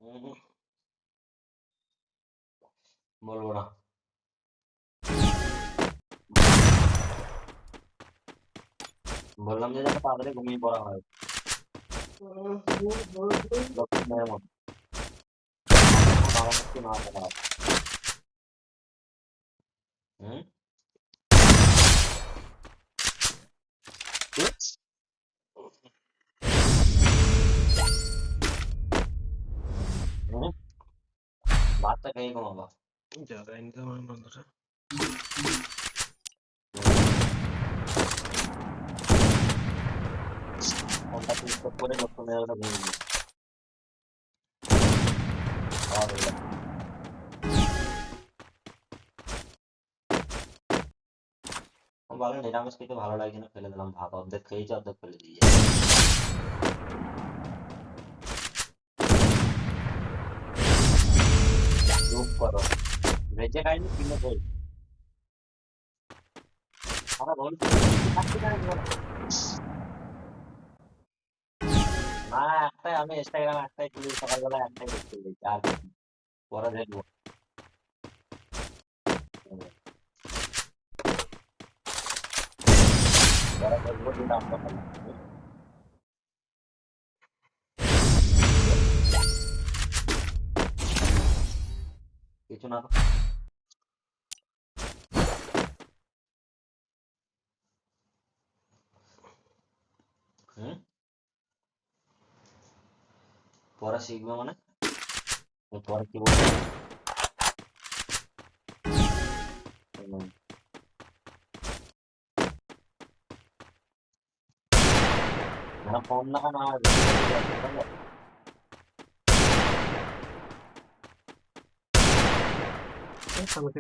উহুম, বলবো না। বললাম যে যাতে তাড়াতাড়ি ঘুমিয়ে পড়া হয়। লক্ষ্মী মেয়ের মতো। আমার কোনো বাবা মাকে না থাকা। হুম? কি? হুম? ভাতটা খেয়ে ঘুমাবা। জাগাইনি তো আমার বন্ধুরা। ফোনটা সুইচ অফ করে লক্ষ্মী মেয়ের মতো ঘুমিয়ে দিও। খাওয়া হয়ে গেছে। আমি ভাবলাম নিরামিষ খেতে ভালো লাগছে না, ফেলে দিলাম ভাত। অর্ধেক খেয়েছি, অর্ধেক ফেলে দিয়ে যাই। চুপ করো। ভেজে খাইনি, কিনে খেয়েছি। আমরা বলছি কিছু খাচ্ছি না আমি বলো। না, একটাই আমি ইনস্টাগ্রাম একটাই খুলি সকালবেলা, একটাই দেখতে পেয়েছি। আর কিছু না। পরে দেখবো। পরে দেখবো যেটা আমরা খাবো। কিছু না তো। হুম? পরে শিখবে মানে? পরে কি বলবো? ফোন দেখা না হয় কালকে